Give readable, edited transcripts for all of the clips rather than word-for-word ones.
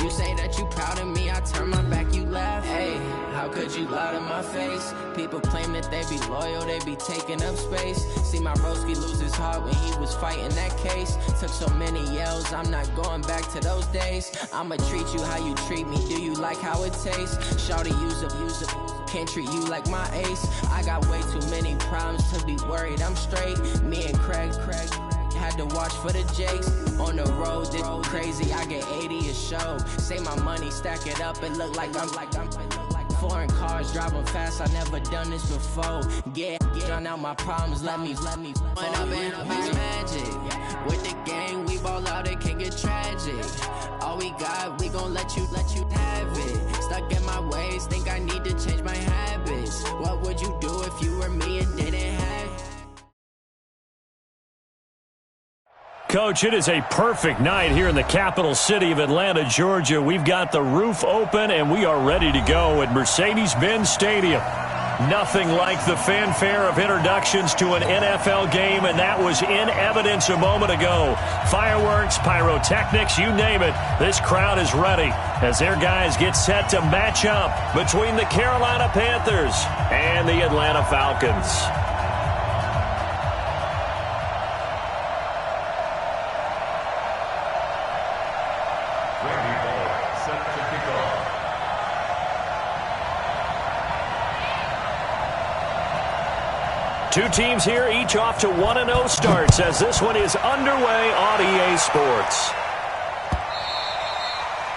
You say that you proud of me, I turn my back, you laugh. Hey, how could you lie to my face? People claim that they be loyal, they be taking up space. See my broski lose his heart when he was fighting that case. Took so many yells, I'm not going back to those days. I'ma treat you how you treat me, do you like how it tastes? Shawty, use up, can't treat you like my ace. I got way too many problems to be worried, I'm straight. Me and Craig had to watch for the Jakes. On the road, this crazy, I get 80 a show. Say my money, stack it up, it look like I'm foreign cars, driving fast, I never done this before. Get on out my problems, let me When up and up is magic. With the gang, we ball out, it can get tragic. All we got, we gon' let you have it. Stuck in my ways, think I need to change my habits. What would you do if you were me and didn't have? Coach, it is a perfect night here in the capital city of Atlanta, Georgia. We've got the roof open, and we are ready to go at Mercedes-Benz Stadium. Nothing like the fanfare of introductions to an NFL game, and that was in evidence a moment ago. Fireworks, pyrotechnics, you name it. This crowd is ready as their guys get set to match up between the Carolina Panthers and the Atlanta Falcons. Two teams here, each off to 1-0 starts as this one is underway on EA Sports.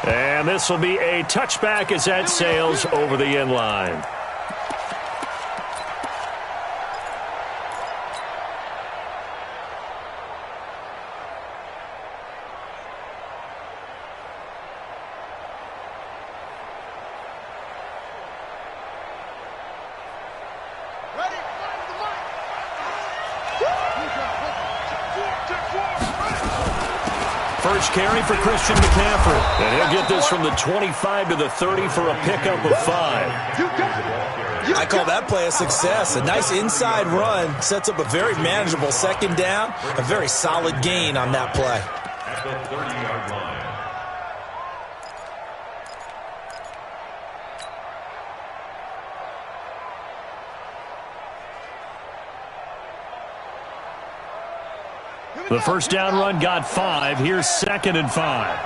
And this will be a touchback as that sails over the end line. First carry for Christian McCaffrey. And he'll get this from the 25 to the 30 for a pickup of 5. I call that play a success. A nice inside run sets up a very manageable second down. A very solid gain on that play. At the 30-yard line. The first down run got 5. Here's 2nd and 5.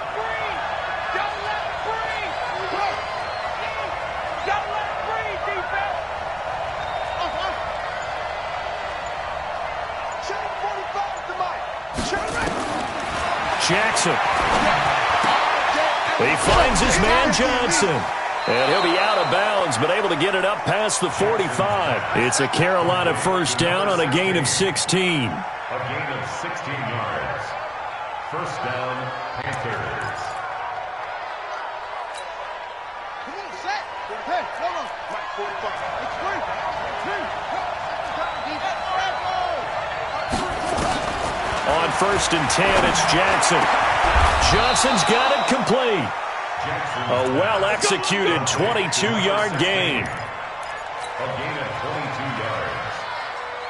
Jackson. He finds his man Johnson. And he'll be out of bounds, but able to get it up past the 45. It's a Carolina first down on a gain of 16. A gain of 16 yards. First down, Panthers. Come on, set. Hey, hold on. Right, 45. It's free. On 1st and 10, it's Jackson. Johnson's got it complete. A well-executed 22-yard gain. A gain of 22 yards.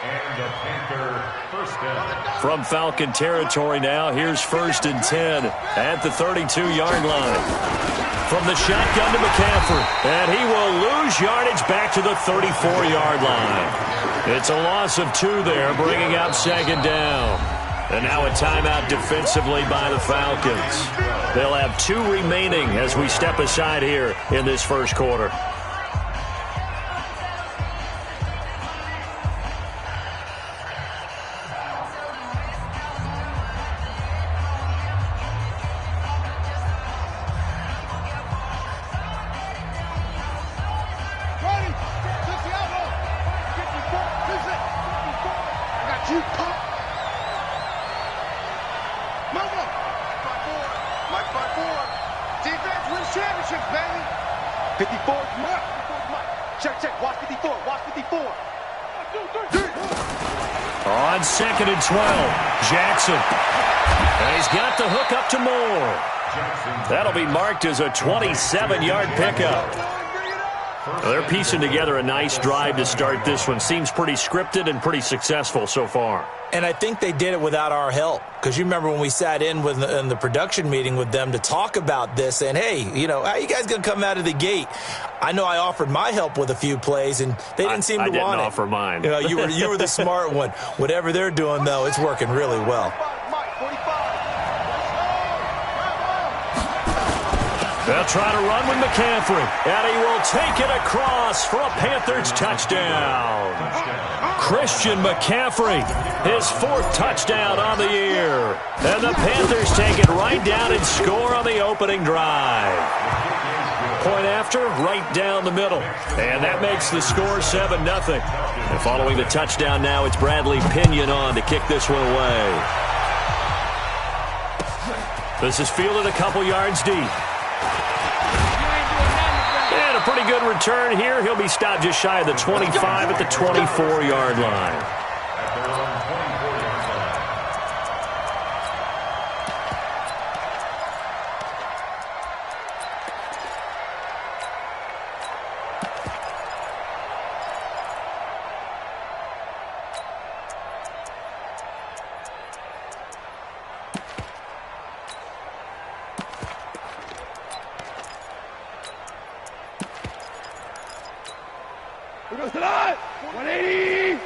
And the Panther first down. From Falcon territory now, here's 1st and 10 at the 32-yard line. From the shotgun to McCaffrey, and he will lose yardage back to the 34-yard line. It's a loss of 2 there, bringing up 2nd down. And now a timeout defensively by the Falcons. They'll have 2 remaining as we step aside here in this first quarter. On 2nd and 12, Jackson. And he's got the hook up to Moore. That'll be marked as a 27-yard pickup. Well, they're piecing together a nice drive to start this one. Seems pretty scripted and pretty successful so far. And I think they did it without our help. Because you remember when we sat in the production meeting with them to talk about this, and hey, you know, how you guys going to come out of the gate? I know I offered my help with a few plays, and they didn't seem to want it. I didn't offer mine. You know, you were the smart one. Whatever they're doing, though, it's working really well. They'll try to run with McCaffrey, and he will take it across for a Panthers touchdown. Christian McCaffrey, his 4th touchdown on the year. And the Panthers take it right down and score on the opening drive. Point after, right down the middle. And that makes the score 7-0. And following the touchdown now, it's Bradley Pinion on to kick this one away. This is fielded a couple yards deep. And a pretty good return here. He'll be stopped just shy of the 25 at the 24-yard line. Who goes to that? 180! I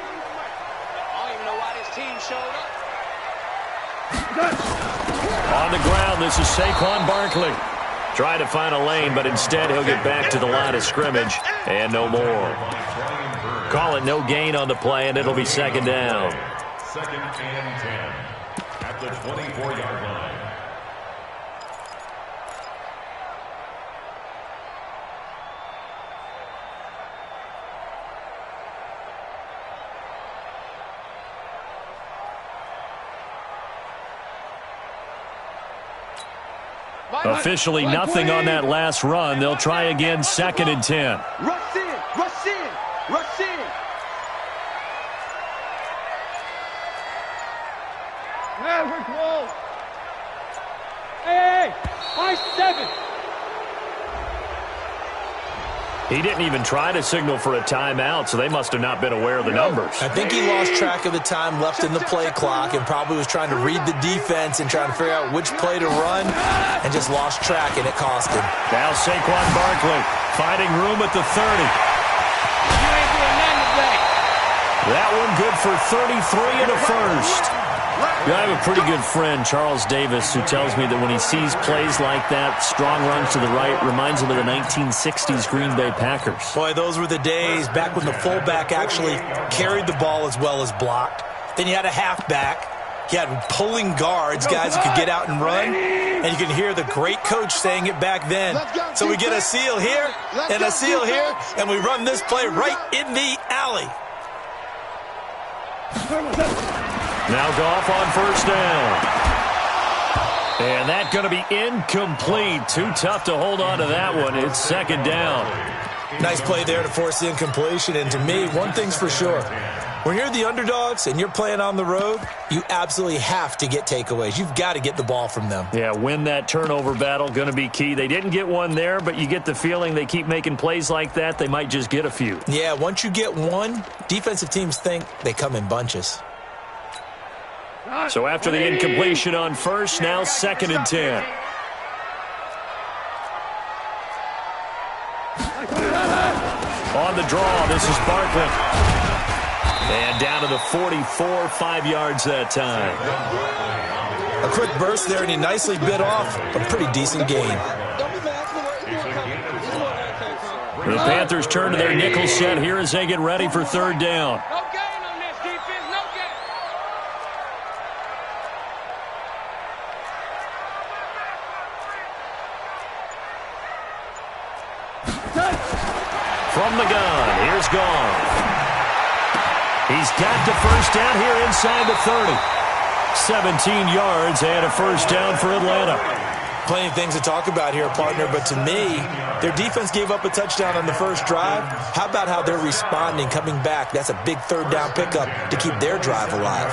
don't even know why this team showed up. On the ground, this is Saquon Barkley. Trying to find a lane, but instead he'll get back to the line of scrimmage and no more. Call it no gain on the play, and it'll be 2nd down. 2nd and 10 at the 24-yard line. Officially nothing on that last run. They'll try again, 2nd and 10. Rush in! Rush in! Rush in! Yeah, we're close! Hey! 5-7! He didn't even try to signal for a timeout, so they must have not been aware of the numbers. I think he lost track of the time left in the play clock and probably was trying to read the defense and trying to figure out which play to run and just lost track, and it cost him. Now Saquon Barkley finding room at the 30. You ain't doing nothing today. That one good for 33 and a first. I have a pretty good friend, Charles Davis, who tells me that when he sees plays like that, strong runs to the right, reminds him of the 1960s Green Bay Packers. Boy, those were the days back when the fullback actually carried the ball as well as blocked. Then you had a halfback. You had pulling guards, guys who could get out and run. And you can hear the great coach saying it back then. So we get a seal here and a seal here, and we run this play right in the alley. Now Goff on 1st down. And that's going to be incomplete. Too tough to hold on to that one. It's 2nd down. Nice play there to force the incompletion. And to me, one thing's for sure. When you're the underdogs and you're playing on the road, you absolutely have to get takeaways. You've got to get the ball from them. Yeah, win that turnover battle, going to be key. They didn't get one there, but you get the feeling they keep making plays like that, they might just get a few. Yeah, once you get one, defensive teams think they come in bunches. So after the incompletion on 1st, now 2nd and 10. On the draw, this is Barkley. And down to the 44, 5 yards that time. A quick burst there, and he nicely bit off a pretty decent gain. The Panthers turn to their nickel set here as they get ready for 3rd down. No gain on this defense, no gain. From the gun, here's Goff. He's got the 1st down here inside the 30. 17 yards and a 1st down for Atlanta. Plenty of things to talk about here, partner, but to me, their defense gave up a touchdown on the 1st drive. How about how they're responding, coming back? That's a big 3rd down pickup to keep their drive alive.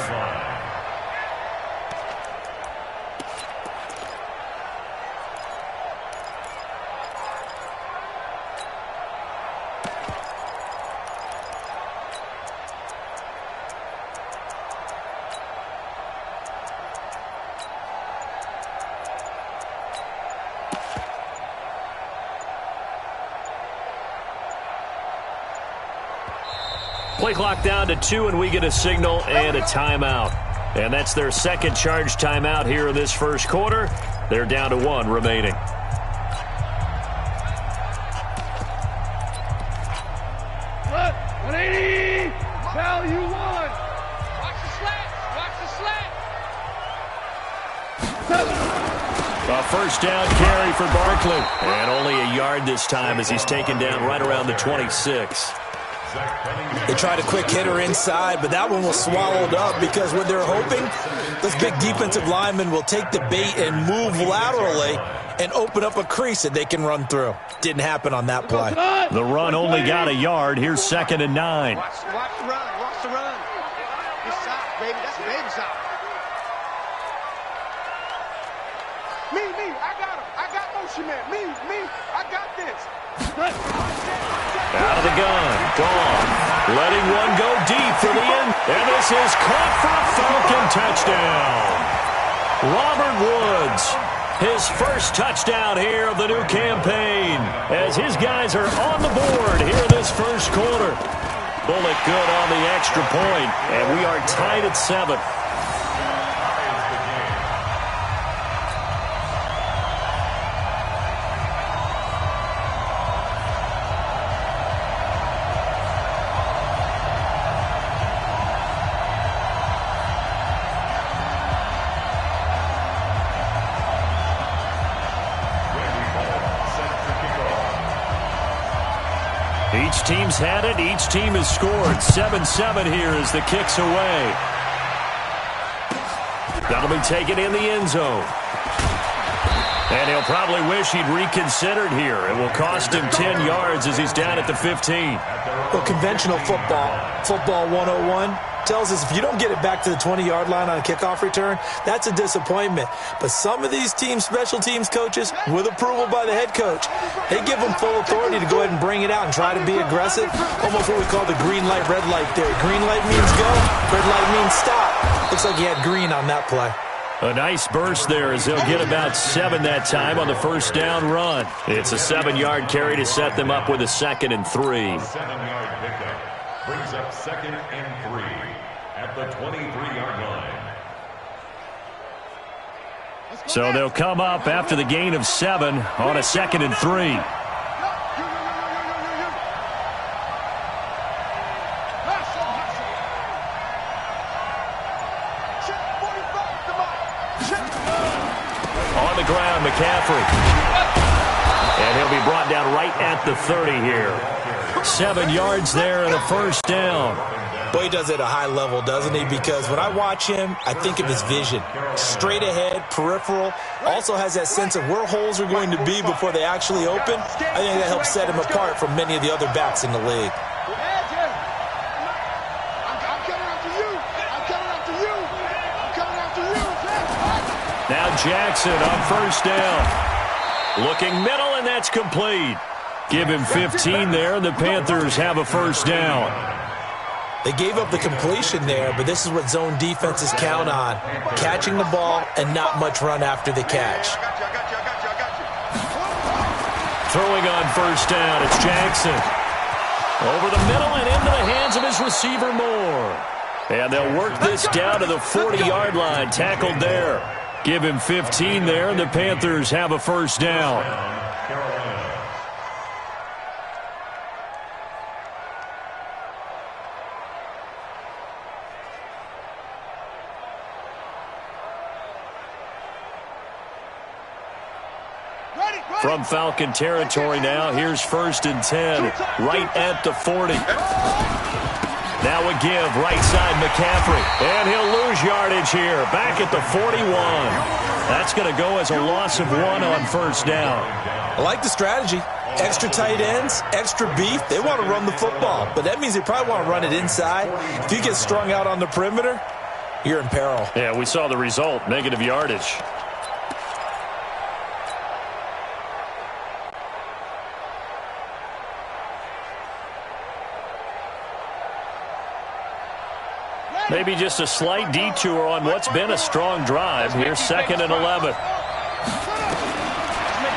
Play clock down to 2, and we get a signal and a timeout. And that's their second charge timeout here in this first quarter. They're down to 1 remaining. What? 180! Value 1! Watch the slat! Watch the slat! A first down carry for Barkley. And only a yard this time as he's taken down right around the 26. They tried a quick hitter inside, but that one was swallowed up because what they're hoping, this big defensive lineman will take the bait and move laterally and open up a crease that they can run through. Didn't happen on that play. The run only got a yard. Here's 2nd and 9. Watch the run. Watch the run. This side, baby. That's baby side. Me. I got him. I got motion man. Me. I got this. Out of the gun. Gone. Letting one go deep for the end. And this is caught for a Falcon touchdown. Robert Woods. His first touchdown here of the new campaign as his guys are on the board here in this first quarter. Bullet good on the extra point, and we are tied at 7. Each team's had it. Each team has scored. 7-7 here as the kick's away. That'll be taken in the end zone. And he'll probably wish he'd reconsidered here. It will cost him 10 yards as he's down at the 15. Well, conventional football 101, tells us if you don't get it back to the 20-yard line on a kickoff return, that's a disappointment. But some of these teams, special teams coaches, with approval by the head coach, they give them full authority to go ahead and bring it out and try to be aggressive. Almost what we call the green light, red light theory. Green light means go, red light means stop. Looks like he had green on that play. A nice burst there as they'll get about 7 that time on the first down run. It's a 7-yard carry to set them up with a 2nd and 3. 7-yard pickup brings up 2nd and 3 at the 23-yard line. So they'll come up after the gain of 7 on a 2nd and 3. On the ground, McCaffrey. And he'll be brought down right at the 30 here. 7 yards there and a first down. Boy, he does it at a high level, doesn't he? Because when I watch him, I think of his vision. Straight ahead, peripheral. Also has that sense of where holes are going to be before they actually open. I think that helps set him apart from many of the other backs in the league. Now Jackson on first down. Looking middle, and that's complete. Give him 15 there, and the Panthers have a first down. They gave up the completion there, but this is what zone defenses count on. Catching the ball and not much run after the catch. Throwing on first down, it's Jackson. Over the middle and into the hands of his receiver Moore. And they'll work this down to the 40-yard line, tackled there. Give him 15 there, and the Panthers have a first down. From Falcon territory now, here's 1st and 10, right at the 40. Now a give, right side McCaffrey, and he'll lose yardage here, back at the 41. That's going to go as a loss of 1 on first down. I like the strategy. Extra tight ends, extra beef. They want to run the football, but that means they probably want to run it inside. If you get strung out on the perimeter, you're in peril. Yeah, we saw the result, negative yardage. Maybe just a slight detour on what's been a strong drive. Here's 2nd and 11.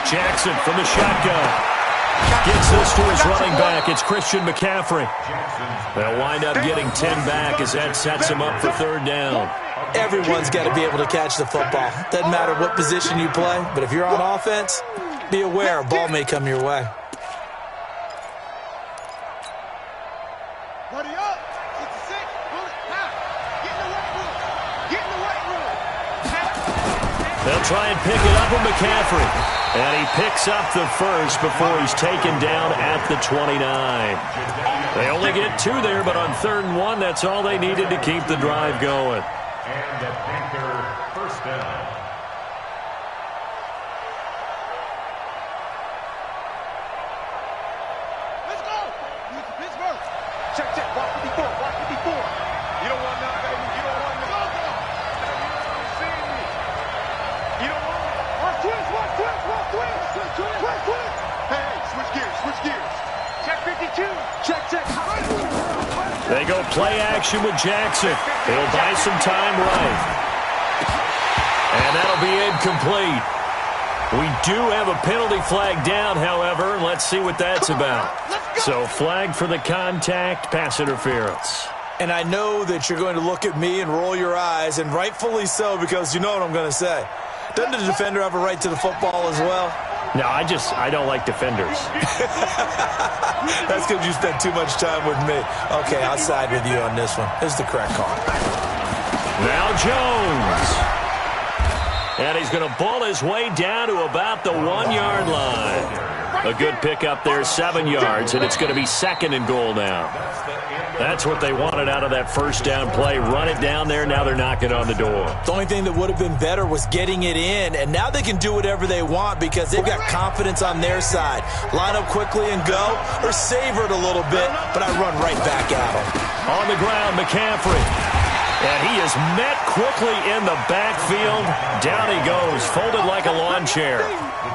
Jackson from the shotgun. Gets this to his running back. It's Christian McCaffrey. They'll wind up getting 10 back as that sets him up for third down. Everyone's got to be able to catch the football. Doesn't matter what position you play, but if you're on offense, be aware a ball may come your way. Buddy up. 66. Pull it. Now. Get in the right room. Get in the right room. They'll try and pick it up with McCaffrey. And he picks up the first before he's taken down at the 29. They only get 2 there, but on 3rd and 1, that's all they needed to keep the drive going. And the Panther first down. Let's go. Pittsburgh. Check, check. Walk 54. Walk 54. You don't want none, baby. You don't want none. You don't want none. Watch twins. Watch twins. Watch twins. Watch twins. Hey, switch gears. Switch gears. Check 52. Check, check. They go play action with Jackson. He'll buy some time right. And that'll be incomplete. We do have a penalty flag down, however. Let's see what that's about. So flag for the contact, pass interference. And I know that you're going to look at me and roll your eyes, and rightfully so, because you know what I'm going to say. Doesn't the defender have a right to the football as well? No, I don't like defenders. That's because you spent too much time with me. Okay, I'll side with you on this one. This is the correct call. Now Jones. And he's going to ball his way down to about the 1-yard line. A good pickup there, 7 yards, and it's going to be 2nd and goal now. That's what they wanted out of that first down play. Run it down there. Now they're knocking on the door. The only thing that would have been better was getting it in, and now they can do whatever they want because they've got confidence on their side. Line up quickly and go, or savor it a little bit, but I run right back at them. On the ground, McCaffrey. And he is met quickly in the backfield. Down he goes, folded like a lawn chair.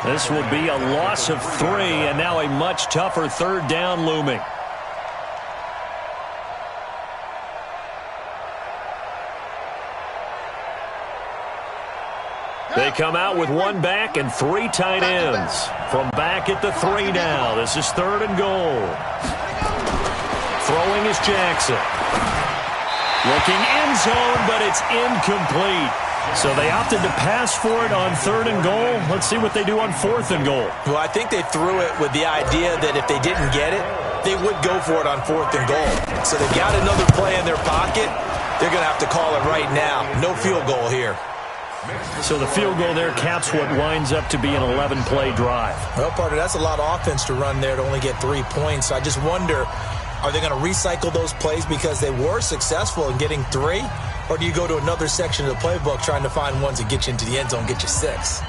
This will be a loss of 3, and now a much tougher 3rd down looming. They come out with 1 back and 3 tight ends. From back at the 3 now. This is 3rd and goal. Throwing is Jackson. Looking end zone, but it's incomplete. So they opted to pass for it on 3rd and goal. Let's see what they do on 4th and goal. Well, I think they threw it with the idea that if they didn't get it, they would go for it on 4th and goal. So they got another play in their pocket. They're going to have to call it right now. No field goal here. So the field goal there caps what winds up to be an 11-play drive. Well, partner, that's a lot of offense to run there to only get 3 points. I just wonder, are they going to recycle those plays because they were successful in getting 3? Or do you go to another section of the playbook trying to find ones that get you into the end zone, get you 6?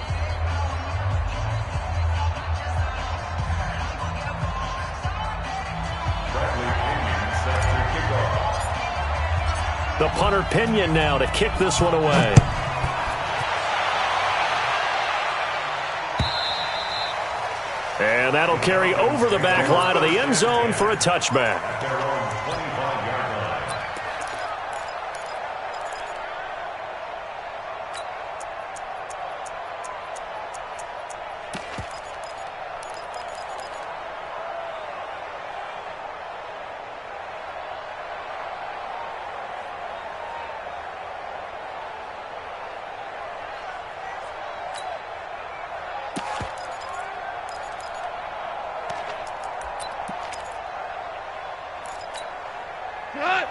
The punter Pinion now to kick this one away. And that'll carry over the back line of the end zone for a touchback.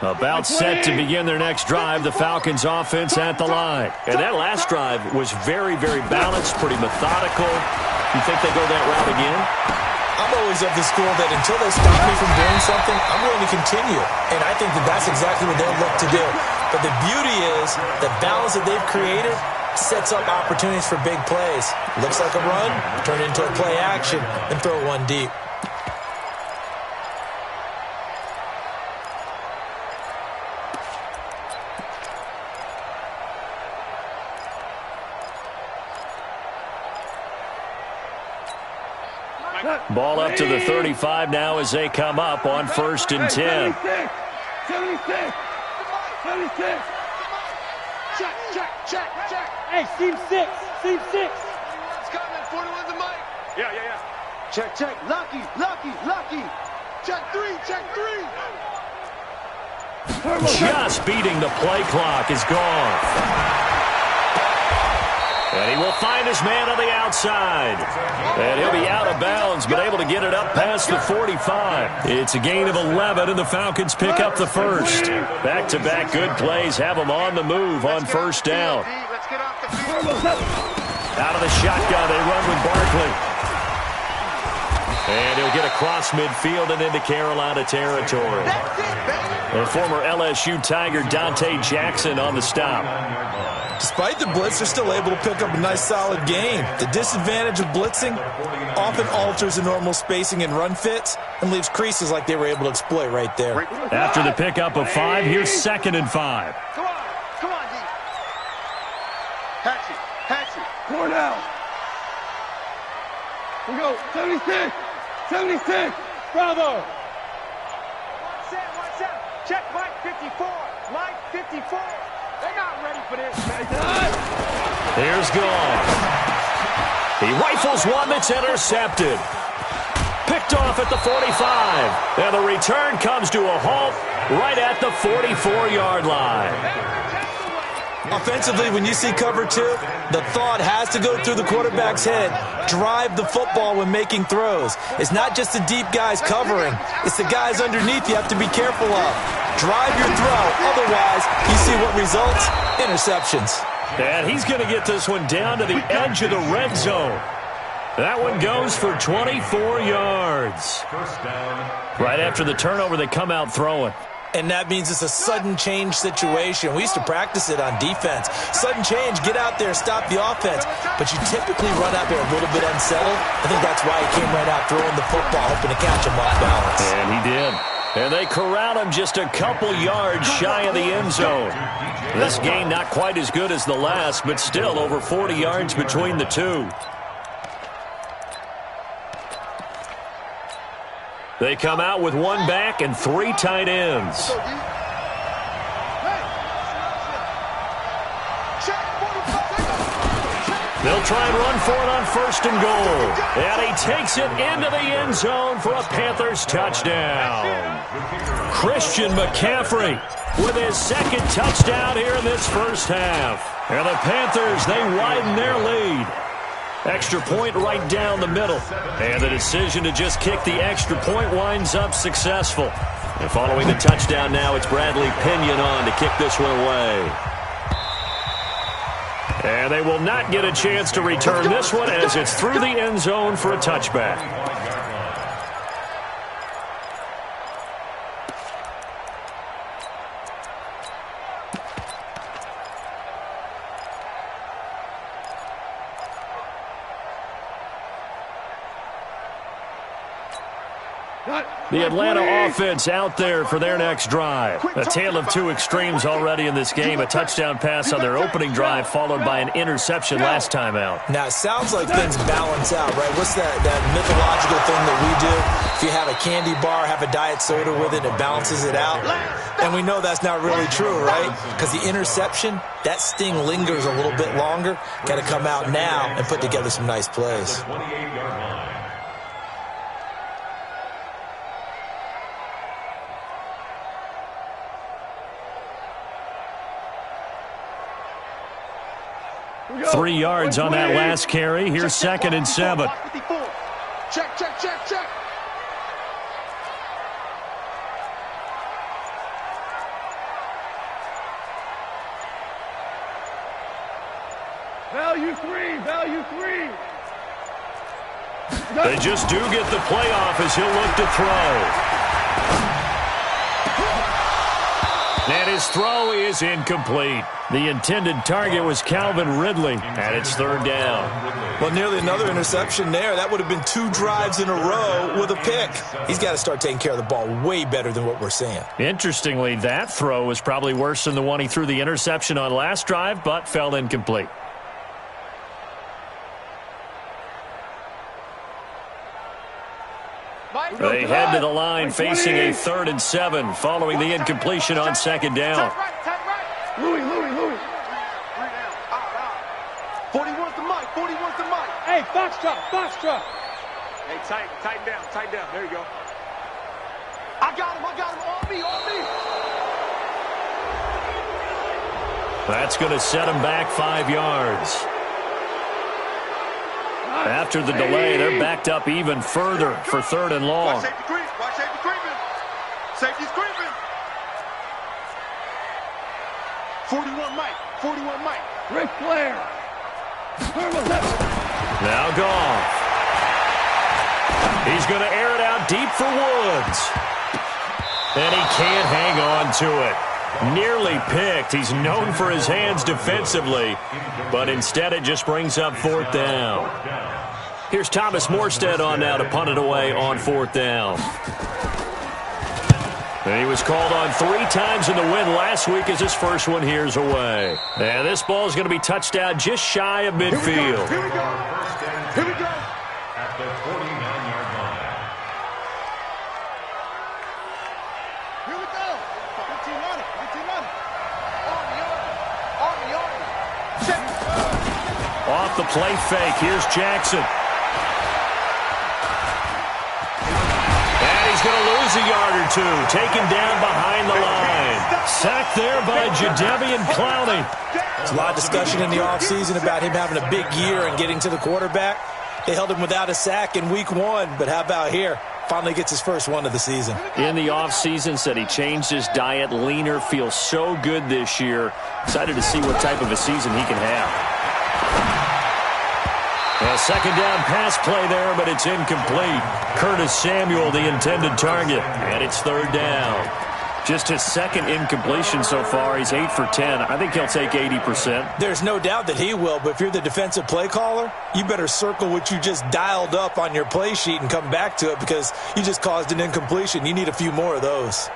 About set to begin their next drive, the Falcons offense at the line. And that last drive was very, very balanced, pretty methodical. You think they go that route again? I'm always of the school that until they stop me from doing something, I'm going to continue. And I think that that's exactly what they'll look to do. But the beauty is the balance that they've created sets up opportunities for big plays. Looks like a run, turn it into a play action, and throw one deep. Ball up to the 35 now as they come up on 1st and 10. 76. 76. Check, check, check, check. Hey, seam 6. Seam 6. Scott, 41's the mic. Yeah. Check, check. Lucky. Check three. Just beating the play clock is gone. And he will find his man on the outside. And he'll be out of bounds, but able to get it up past the 45. It's a gain of 11, and the Falcons pick up the first. Back-to-back good plays have them on the move on first down. Out of the shotgun, they run with Barkley. And he'll get across midfield and into Carolina territory. The former LSU Tiger Dante Jackson on the stop. Despite the blitz, they're still able to pick up a nice solid gain. The disadvantage of blitzing often alters the normal spacing and run fits and leaves creases like they were able to exploit right there. After the pickup of 5, here's 2nd and 5. Come on, D. Hatchet. Four down. We go. 76. Bravo. One set. Check Mike 54. Mike 54. They're not ready for this. Here's Gone. He rifles one that's intercepted. Picked off at the 45. And the return comes to a halt right at the 44-yard line. Offensively, when you see cover 2, the thought has to go through the quarterback's head. Drive the football when making throws. It's not just the deep guys covering. It's the guys underneath you have to be careful of. Drive your throw. Otherwise, you see what results? Interceptions. And he's going to get this one down to the edge of the red zone. That one goes for 24 yards. Right after the turnover, they come out throwing. And that means it's a sudden change situation. We used to practice it on defense. Sudden change, get out there, stop the offense. But you typically run out there a little bit unsettled. I think that's why he came right out throwing the football, hoping to catch him off balance. And he did. And they corral him just a couple yards shy of the end zone. This game not quite as good as the last, but still over 40 yards between the two. They come out with one back and 3 tight ends. They'll try and run for it on 1st and goal. And he takes it into the end zone for a Panthers touchdown. Christian McCaffrey with his 2nd touchdown here in this first half. And the Panthers, they widen their lead. Extra point right down the middle. And the decision to just kick the extra point winds up successful. And following the touchdown now, it's Bradley Pinion on to kick this one away. And they will not get a chance to return this one as it's through the end zone for a touchback. The Atlanta offense out there for their next drive. A tale of 2 extremes already in this game. A touchdown pass on their opening drive followed by an interception last time out. Now, it sounds like things balance out, right? What's that mythological thing that we do? If you have a candy bar, have a diet soda with it, it balances it out. And we know that's not really true, right? Because the interception, that sting lingers a little bit longer. Got to come out now and put together some nice plays. 28-yard line. Three yards on that last carry. Here's 2nd and 7. Check. Value three. They just do get the playoff as he'll look to throw. And his throw is incomplete. The intended target was Calvin Ridley, and it's 3rd down. Well, nearly another interception there. That would have been 2 drives in a row with a pick. He's got to start taking care of the ball way better than what we're seeing. Interestingly, that throw was probably worse than the one he threw the interception on last drive, but fell incomplete. They head to the line facing a 3rd and 7 following the incompletion on 2nd down. Louis. 40 wants the mic. Hey, Foxtrot. Hey, tighten down. There you go. I got him. On me. That's going to set him back 5 yards. After the delay, they're backed up even further for 3rd and long. Watch safety creeping. Safety's creeping. 41 Mike. Ric Flair. Now Goff. He's going to air it out deep for Woods. And he can't hang on to it. Nearly picked. He's known for his hands defensively, but instead it just brings up 4th down. Here's Thomas Morstead on now to punt it away on 4th down. And he was called on 3 times in the win last week as his first one here's away. And this ball is going to be touched out just shy of midfield. Here we go. At the 49-yard line. Here we go. 15-on it. Army. Off the play fake. Here's Jackson. And he's going to lose a yard or 2. Taken down behind the line. Sacked there by Jadeveon Clowney. There's a lot of discussion in the offseason about him having a big year and getting to the quarterback. They held him without a sack in week 1, but how about here? Finally gets his first one of the season. In the offseason, said he changed his diet, leaner, feels so good this year. Excited to see what type of a season he can have. A 2nd down pass play there, but it's incomplete. Curtis Samuel, the intended target, and it's 3rd down. Just his 2nd incompletion so far. He's 8 for 10. I think he'll take 80%. There's no doubt that he will, but if you're the defensive play caller, you better circle what you just dialed up on your play sheet and come back to it because you just caused an incompletion. You need a few more of those.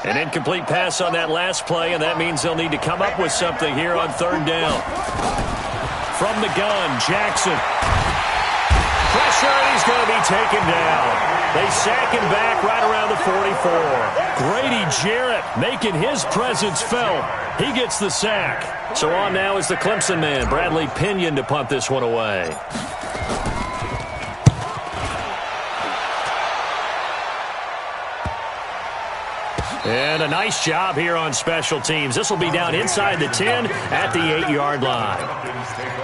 An incomplete pass on that last play, and that means they'll need to come up with something here on 3rd down. From the gun, Jackson. Pressure, and he's going to be taken down. They sack him back right around the 44. Grady Jarrett making his presence felt. He gets the sack. So on now is the Clemson man, Bradley Pinion, to punt this one away. And a nice job here on special teams. This will be down inside the 10 at the 8-yard line.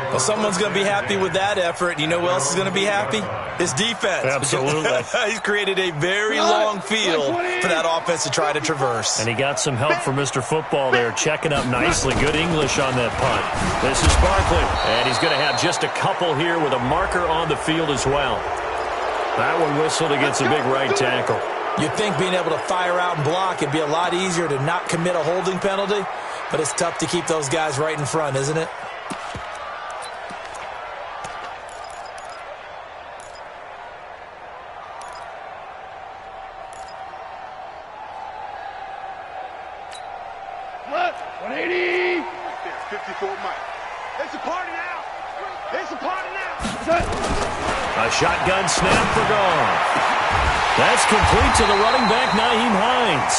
Well, someone's going to be happy with that effort. You know who else is going to be happy? His defense. Absolutely. He's created a very long field for that offense to try to traverse. And he got some help from Mr. Football there, checking up nicely. Good English on that punt. This is Barkley, and he's going to have just a couple here with a marker on the field as well. That one whistled against a big right tackle. You'd think being able to fire out and block it'd be a lot easier to not commit a holding penalty, but it's tough to keep those guys right in front, isn't it? What? 180. There's 54 Mike. It's a party now. A shotgun snap for Goff. That's complete to the running back, Nyheim Hines.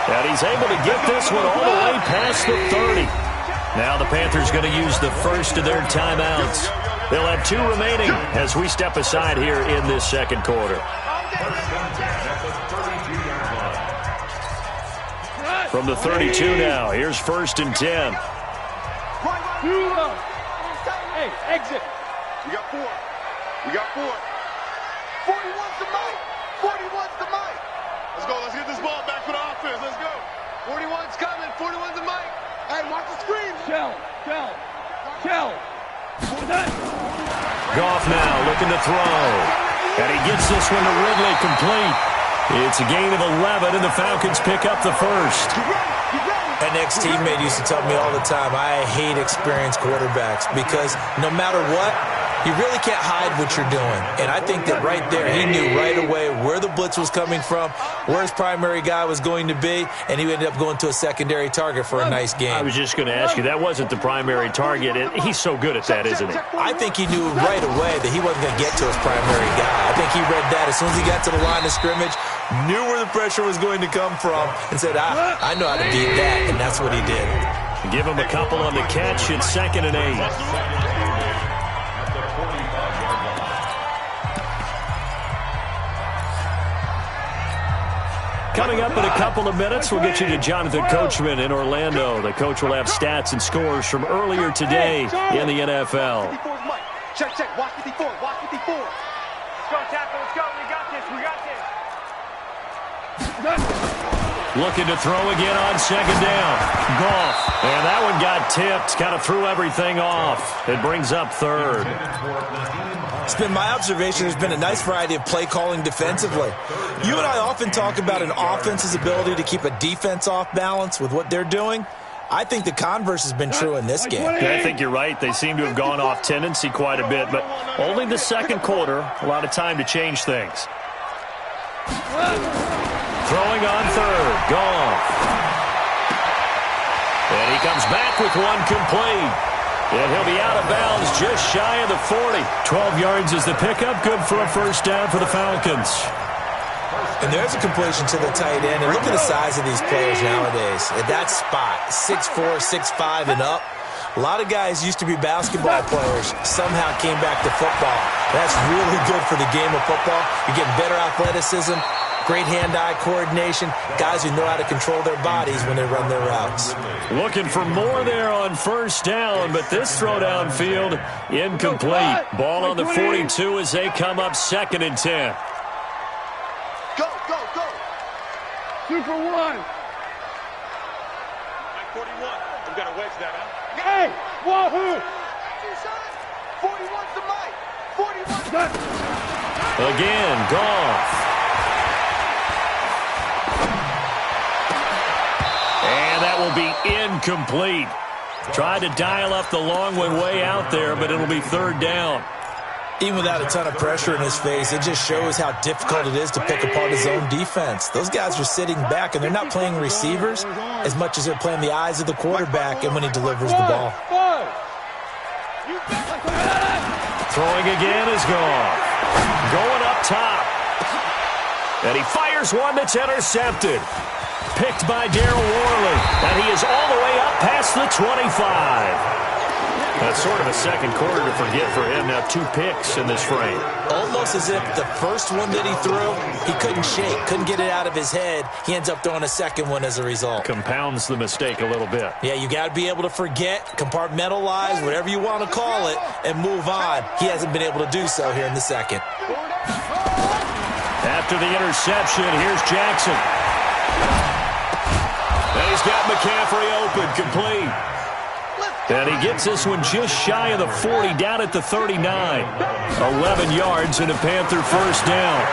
And he's able to get this one all the way past the 30. Now the Panthers going to use the first of their timeouts. They'll have 2 remaining as we step aside here in this 2nd quarter. From the 32 now, here's 1st and 10. Hey, exit. We got 4. 41's the Mike. 41's the Mike. Let's go. Let's get this ball back for the offense. Let's go. 41's coming. 41's the Mike. Hey, watch the screen. Shell. Goff now looking to throw. And he gets this one to Ridley complete. It's a gain of 11, and the Falcons pick up the first. An ex-teammate used to tell me all the time, I hate experienced quarterbacks because no matter what, you really can't hide what you're doing. And I think that right there, he knew right away where the blitz was coming from, where his primary guy was going to be, and he ended up going to a secondary target for a nice game. I was just going to ask you, that wasn't the primary target, and he's so good at that, isn't he? I think he knew right away that he wasn't going to get to his primary guy. I think he read that as soon as he got to the line of scrimmage, knew where the pressure was going to come from, and said, I know how to beat that, and that's what he did. Give him a couple on the catch. It's 2nd and 8. coming up in a couple of minutes. We'll get you to Jonathan Coachman in Orlando. The coach will have stats and scores from earlier today in the NFL. Check, check. Watch 54. Watch 54. Let's go, tackle. Let's go. We got this. We got this. Looking to throw again on second down. Goff. And that one got tipped. Kind of threw everything off. It brings up third. It's been my observation there's been a nice variety of play calling defensively. You and I often talk about an offense's ability to keep a defense off balance with what they're doing. I think the converse has been true in this game. Yeah, I think you're right. They seem to have gone off tendency quite a bit, but only the second quarter. A lot of time to change things. Throwing on third. Goff. And he comes back with one complete. And he'll be out of bounds just shy of the 40. 12 yards is the pickup. Good for a first down for the Falcons. And there's a completion to the tight end. And look at the size of these players nowadays. At that spot, 6'4", 6'5", and up. A lot of guys used to be basketball players, somehow came back to football. That's really good for the game of football. You're getting better athleticism, great hand-eye coordination, guys who know how to control their bodies when they run their routes. Looking for more there on first down, but this throw downfield incomplete. Ball on the 42 as they come up 2nd and 10. Go, go, go. 2 for 1. 41. We've got to wedge that, huh? Hey, wahoo! 41's the mic. 41's Again, Goff. And that will be incomplete. Tried to dial up the long one way out there, but it'll be 3rd down. Even without a ton of pressure in his face, it just shows how difficult it is to pick apart his own defense. Those guys are sitting back, and they're not playing receivers as much as they're playing the eyes of the quarterback and when he delivers the ball. Throwing again is Goff. Going up top. And he fires one that's intercepted. Picked by Darryl Worley. And he is all the way up past the 25. That's sort of a second quarter to forget for him. Now 2 picks in this frame. Almost as if the first one that he threw, he couldn't shake, couldn't get it out of his head. He ends up throwing a second one as a result. Compounds the mistake a little bit. Yeah, you got to be able to forget, compartmentalize, whatever you want to call it, and move on. He hasn't been able to do so here in the second. After the interception, here's Jackson. And he's got McCaffrey open, complete. And he gets this one just shy of the 40, down at the 39. 11 yards and a Panther first down.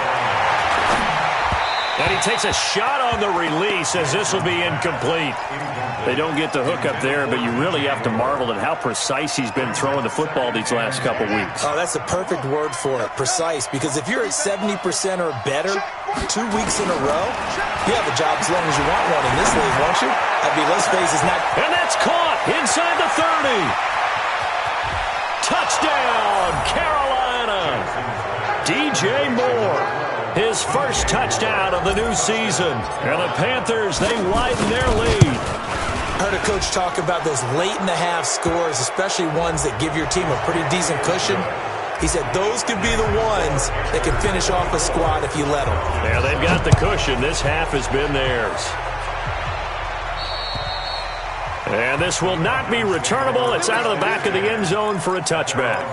And he takes a shot on the release as this will be incomplete. They don't get the hook up there, but you really have to marvel at how precise he's been throwing the football these last couple weeks. Oh, that's a perfect word for it, precise, because if you're at 70% or better 2 weeks in a row, you have a job as long as you want one in this league, won't you? I mean, let's face it, it's not... And that's caught inside the 30. Touchdown, Carolina. DJ Moore, his first touchdown of the new season. And the Panthers, they widen their lead. I heard a coach talk about those late-in-the-half scores, especially ones that give your team a pretty decent cushion. He said those could be the ones that can finish off a squad if you let them. Yeah, they've got the cushion. This half has been theirs. And this will not be returnable. It's out of the back of the end zone for a touchback.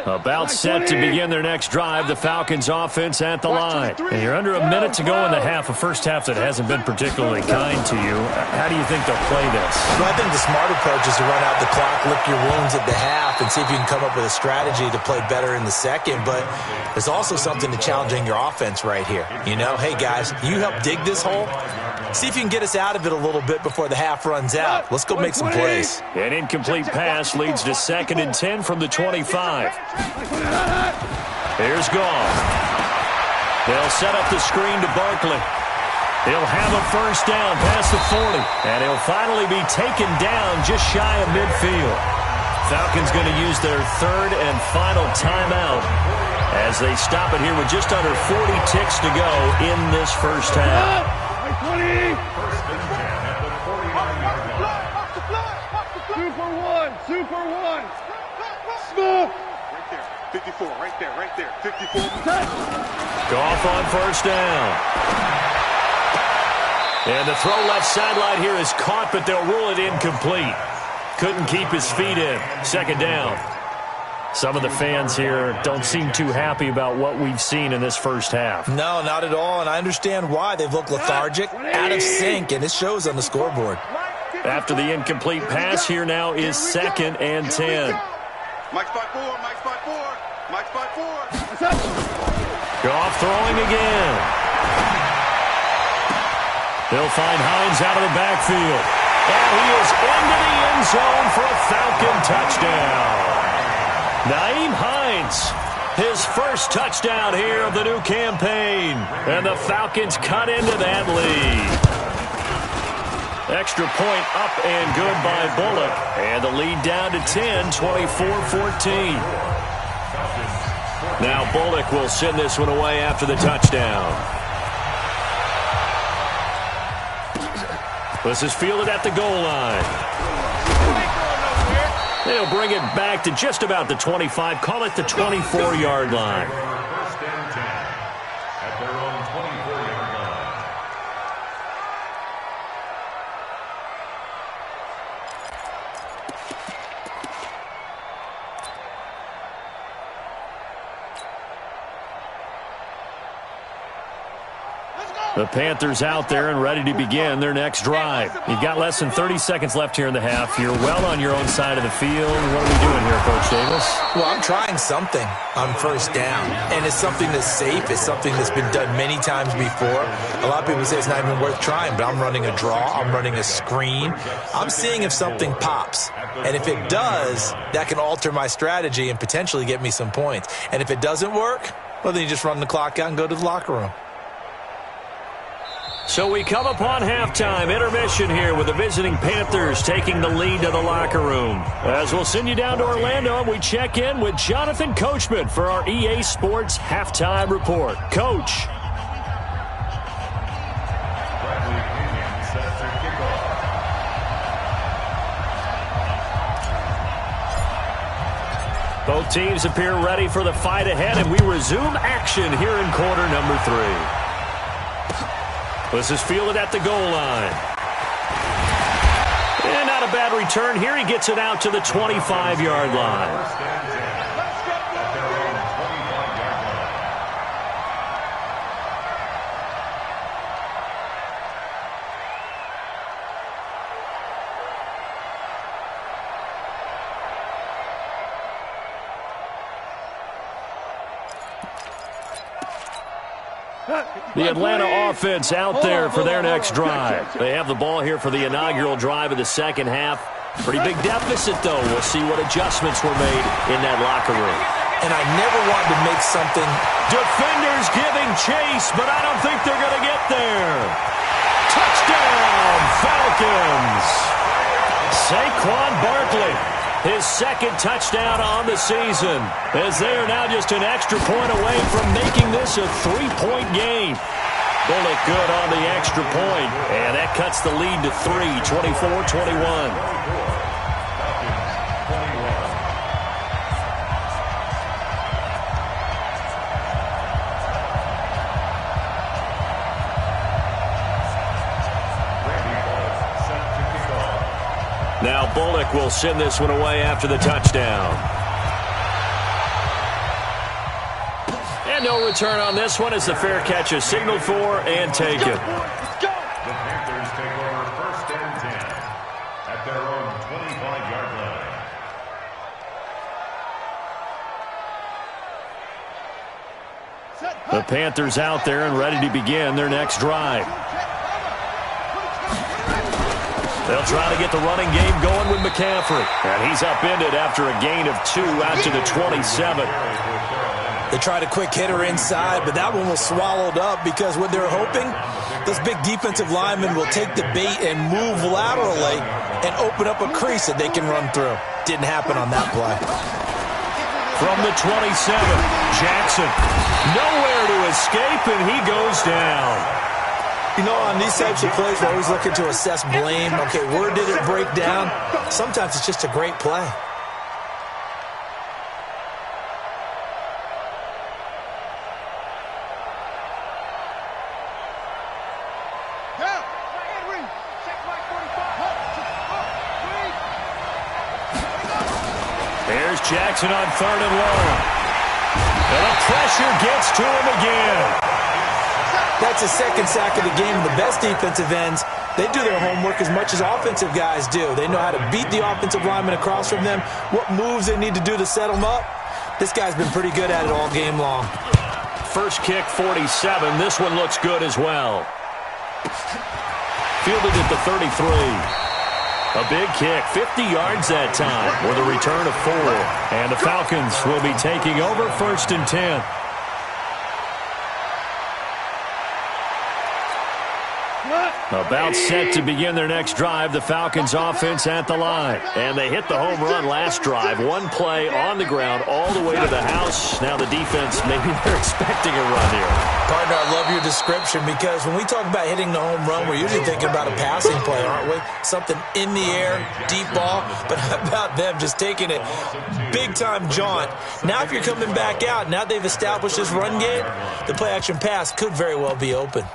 About set to begin their next drive. The Falcons offense at the line. And you're under a minute to go in the half. A first half that hasn't been particularly kind to you. How do you think they'll play this? Well, I think the smart approach is to run out the clock, lick your wounds at the half, and see if you can come up with a strategy to play better in the second. But there's also something to challenging your offense right here. You know, hey, guys, you help dig this hole. See if you can get us out of it a little bit before the half runs out. Let's go make some plays. An incomplete pass leads to 2nd and 10 from the 25. Here's Goff. They'll set up the screen to Barkley. He'll have a first down past the 40. And he'll finally be taken down just shy of midfield. Falcons going to use their 3rd and final timeout as they stop it here with just under 40 ticks to go in this first half. 20. First and 10 at the 49-yard line. Super one. Smoke. Right there. 54. Right there. 54. Goff on first down. And the throw left sideline here is caught, but they'll rule it incomplete. Couldn't keep his feet in. Second down. Some of the fans here don't seem too happy about what we've seen in this first half. No, not at all, and I understand why. They've looked lethargic, out of sync, and it shows on the scoreboard. After the incomplete pass, here now is 2nd and 10. Mike's 5-4. Goff throwing again. They'll find Hines out of the backfield. And he is into the end zone for a Falcon touchdown. Nyheim Hines, his first touchdown here of the new campaign. And the Falcons cut into that lead. Extra point up and good by Bullock. And the lead down to 10, 24-14. Now Bullock will send this one away after the touchdown. This is fielded at the goal line. They'll bring it back to just about the 25. Call it the 24-yard line. First and 10 at their own 24-yard line. The Panthers out there and ready to begin their next drive. You've got less than 30 seconds left here in the half. You're well on your own side of the field. What are we doing here, Coach Davis? Well, I'm trying something on first down, and it's something that's safe. It's something that's been done many times before. A lot of people say it's not even worth trying, but I'm running a draw. I'm running a screen. I'm seeing if something pops, and if it does, that can alter my strategy and potentially get me some points. And if it doesn't work, well, then you just run the clock out and go to the locker room. So we come upon halftime, intermission here with the visiting Panthers taking the lead to the locker room. As we'll send you down to Orlando, we check in with Jonathan Coachman for our EA Sports Halftime Report. Coach. Bradley Pinion set to kick off. Both teams appear ready for the fight ahead, and we resume action here in quarter number 3. This is fielded at the goal line. And not a bad return here. He gets it out to the 25-yard line. First and 10 at their own 25-yard line. The Atlanta offense out there for their next drive. They have the ball here for the inaugural drive of the second half. Pretty big deficit, though. We'll see what adjustments were made in that locker room. And I never wanted to make something. Defenders giving chase, but I don't think they're going to get there. Touchdown, Falcons. Saquon Barkley, his second touchdown on the season, as they are now just an extra point away from making this a 3-point game. Bullock good on the extra point, and that cuts the lead to 3, 24-21. Now Bullock will send this one away after the touchdown. And no return on this one as the fair catch is signaled for and taken. The Panthers take over first and 10 at their own 25-yard line. The Panthers out there and ready to begin their next drive. They'll try to get the running game going with McCaffrey. And he's upended after a gain of 2 out to the 27. They tried a quick hitter inside, but that one was swallowed up because what they're hoping, those big defensive linemen will take the bait and move laterally and open up a crease that they can run through. Didn't happen on that play. From the 27, Jackson. Nowhere to escape, and he goes down. You know, on these types of plays, we're always looking to assess blame. Okay, where did it break down? Sometimes it's just a great play. There's Jackson on 3rd and long. And the pressure gets to him again. That's his second sack of the game. The best defensive ends, they do their homework as much as offensive guys do. They know how to beat the offensive lineman across from them, what moves they need to do to set them up. This guy's been pretty good at it all game long. First kick, 47. This one looks good as well. Fielded at the 33. A big kick, 50 yards that time with a return of 4. And the Falcons will be taking over 1st and 10. About set to begin their next drive, the Falcons offense at the line. And they hit the home run last drive. One play on the ground all the way to the house. Now the defense, maybe they're expecting a run here. Partner, I love your description because when we talk about hitting the home run, we're usually thinking about a passing play, aren't we? Something in the air, deep ball. But how about them just taking it big-time jaunt? Now if you're coming back out, now they've established this run game, the play-action pass could very well be open.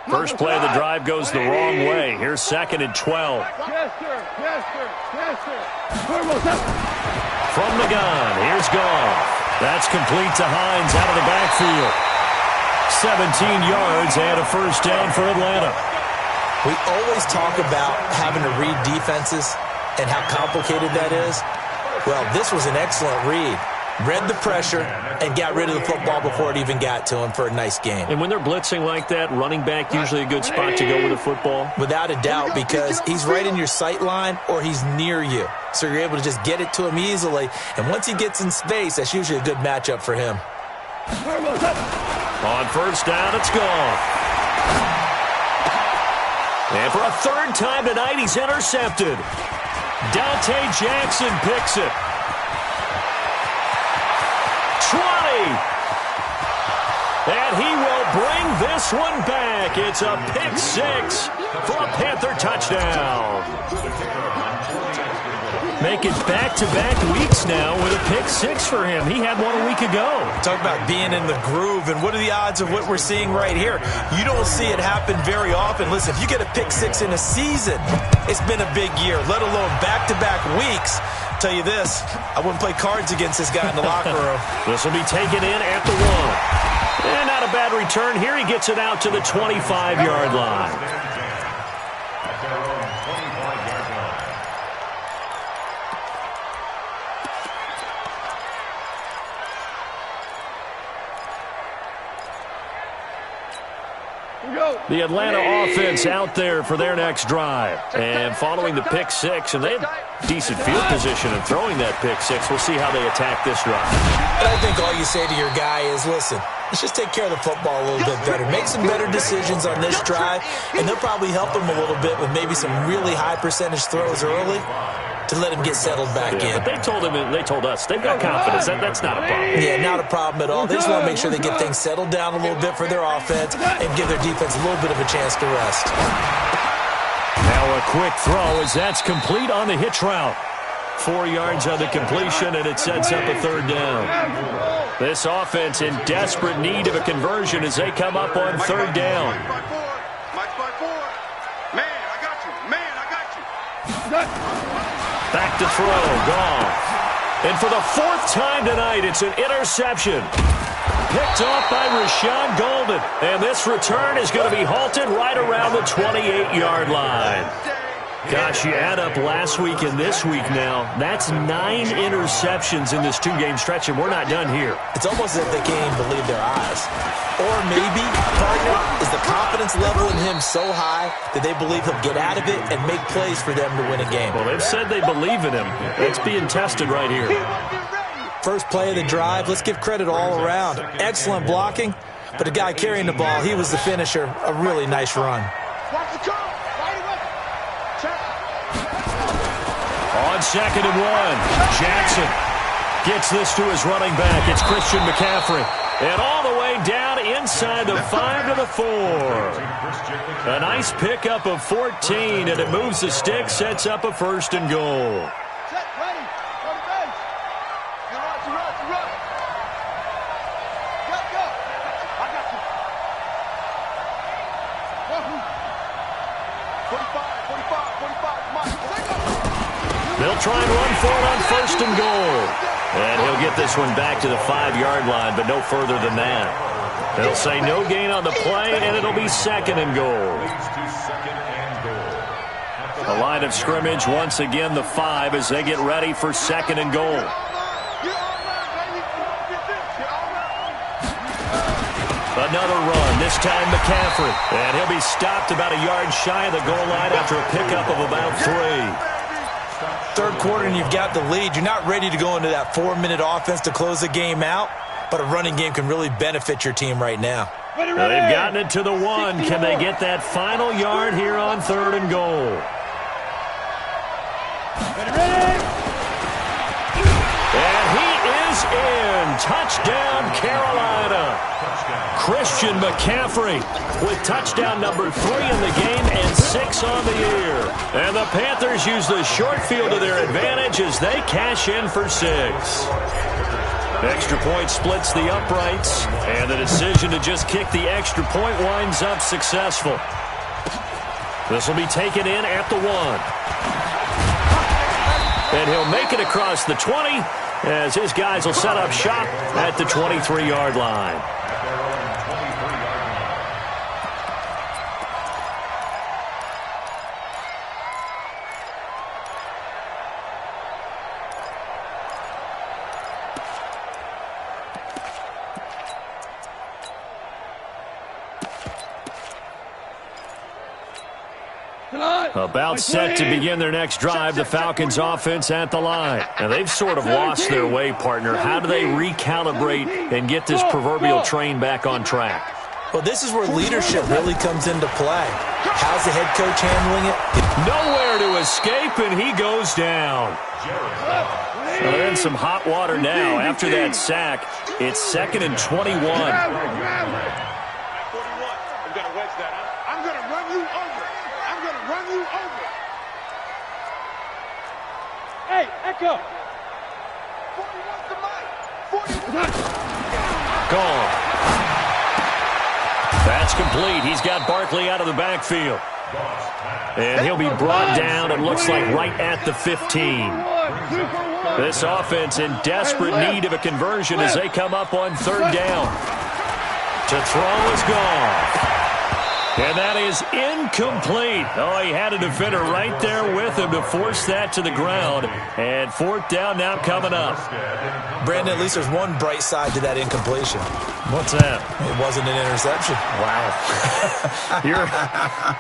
First play of the drive goes the wrong way. Here's 2nd and 12. Yes, sir. Yes, sir. Yes, sir. From the gun, here's Goff. That's complete to Hines out of the backfield. 17 yards and a first down for Atlanta. We always talk about having to read defenses and how complicated that is. Well, this was an excellent read. Read the pressure and got rid of the football before it even got to him for a nice game. And when they're blitzing like that, running back usually a good spot to go with the football? Without a doubt, because he's right in your sight line or he's near you. So you're able to just get it to him easily. And once he gets in space, that's usually a good matchup for him. On first down, it's gone. And for a 3rd time tonight, he's intercepted. Dante Jackson picks it. 20. And he will bring this one back. It's a pick 6 for a Panther touchdown. Make it back-to-back weeks now with a pick 6 for him. He had one a week ago. Talk about being in the groove, and what are the odds of what we're seeing right here? You don't see it happen very often. Listen, if you get a pick 6 in a season, it's been a big year, let alone back-to-back weeks. Tell you this, I wouldn't play cards against this guy in the locker room. This will be taken in at the 1. And not a bad return. Here he gets it out to the 25-yard line. The Atlanta offense out there for their next drive. And following the pick 6, and they had decent field position in throwing that pick 6. We'll see how they attack this drive. But I think all you say to your guy is, listen, let's just take care of the football a little bit better. Make some better decisions on this drive, and they'll probably help him a little bit with maybe some really high percentage throws early to let him get settled back in. But they told us they've got confidence. That's not a problem. Yeah, not a problem at all. They just want to make sure they get things settled down a little bit for their offense and give their defense a little bit of a chance to rest. Now a quick throw as that's complete on the hitch route. 4 yards on the completion, and it sets up a 3rd down. This offense in desperate need of a conversion as they come up on 3rd down. Man, I got you. Man, I got you. Back to throw, gone. And for the 4th time tonight, it's an interception. Picked off by Rashawn Golden. And this return is going to be halted right around the 28-yard line. Gosh, you add up last week and this week now, that's 9 interceptions in this 2-game stretch, and we're not done here. It's almost as if they can't even believe their eyes. Or maybe, partner, is the confidence level in him so high that they believe he'll get out of it and make plays for them to win a game. Well, they've said they believe in him. It's being tested right here. First play of the drive, let's give credit all around. Excellent blocking, but the guy carrying the ball, he was the finisher. A really nice run. 2nd and 1. Jackson gets this to his running back. It's Christian McCaffrey. And all the way down inside the 5 to the 4. A nice pickup of 14, and it moves the stick, sets up a 1st and goal. Set, ready. Go to base. Run. Go. I got you. 45. They'll try and run for it on 1st and goal. And he'll get this one back to the 5-yard line, but no further than that. They'll say no gain on the play, and it'll be 2nd and goal. The line of scrimmage, once again, the 5 as they get ready for 2nd and goal. Another run, this time McCaffrey. And he'll be stopped about a yard shy of the goal line after a pickup of about 3. Third quarter and you've got the lead. You're not ready to go into that 4-minute offense to close the game out, but a running game can really benefit your team right now. They've gotten it to the 1. Can they get that final yard here on 3rd and goal? And he is in. Touchdown, Carolina. Christian McCaffrey with touchdown number 3 in the game and 6 on the year. And the Panthers use the short field to their advantage as they cash in for 6. Extra point splits the uprights, and the decision to just kick the extra point winds up successful. This will be taken in at the 1. And he'll make it across the 20 as his guys will set up shop at the 23-yard line. About set to begin their next drive, the Falcons offense at the line. And they've sort of lost their way, partner. How do they recalibrate and get this proverbial train back on track? Well, this is where leadership really comes into play. How's the head coach handling it? Nowhere to escape, and he goes down. Well, they're in some hot water now. After that sack, it's 2nd and 21. I'm going to wedge that. I'm going to run you over. Run you over. Hey, Echo. 41's the mic. 41. Gone. That's complete. He's got Barkley out of the backfield. And he'll be brought down, it looks like, right at the 15. This offense in desperate need of a conversion as they come up on 3rd down. To throw is Goff. And that is incomplete. Oh, he had a defender right there with him to force that to the ground. And 4th down now coming up. Brandon, at least there's one bright side to that incompletion. What's that? It wasn't an interception. Wow.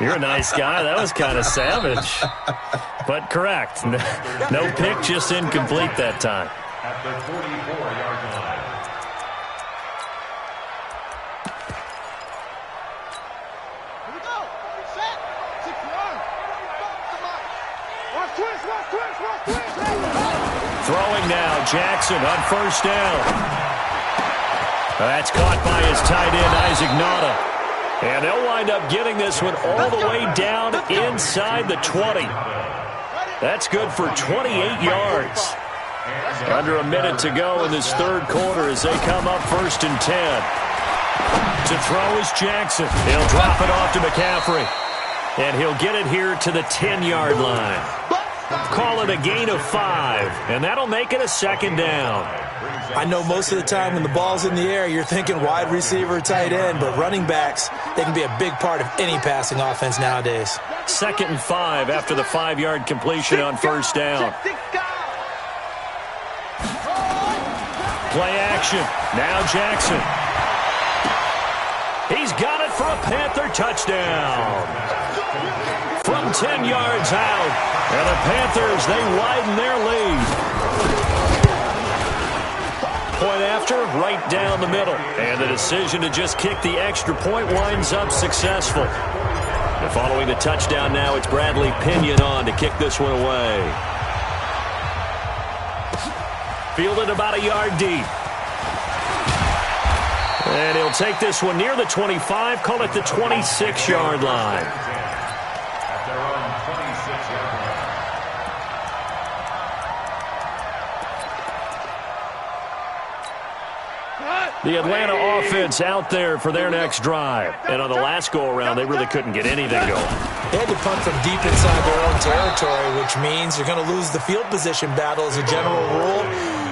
You're a nice guy. That was kind of savage. But correct. No pick, just incomplete that time. At the 44-yard line. Throwing now, Jackson on 1st down. That's caught by his tight end, Isaac Nauta. And they'll wind up getting this one all the way down inside the 20. That's good for 28 yards. Under a minute to go in this 3rd quarter as they come up 1st and 10. To throw is Jackson. He'll drop it off to McCaffrey. And he'll get it here to the 10-yard line. Call it a gain of 5, and that'll make it a 2nd down. I know most of the time when the ball's in the air, you're thinking wide receiver, tight end, but running backs, they can be a big part of any passing offense nowadays. 2nd and 5 after the 5-yard completion on 1st down. Play action. Now Jackson. He's got it for a Panther touchdown. From 10 yards out. And the Panthers, they widen their lead. Point after, right down the middle. And the decision to just kick the extra point winds up successful. And following the touchdown now, it's Bradley Pinion on to kick this one away. Fielded about a yard deep. And he'll take this one near the 25, call it the 26-yard line. At their own 26-yard line. The Atlanta offense out there for their next drive. And on the last go-around, they really couldn't get anything going. They had to punt from deep inside their own territory, which means you're going to lose the field position battle as a general rule.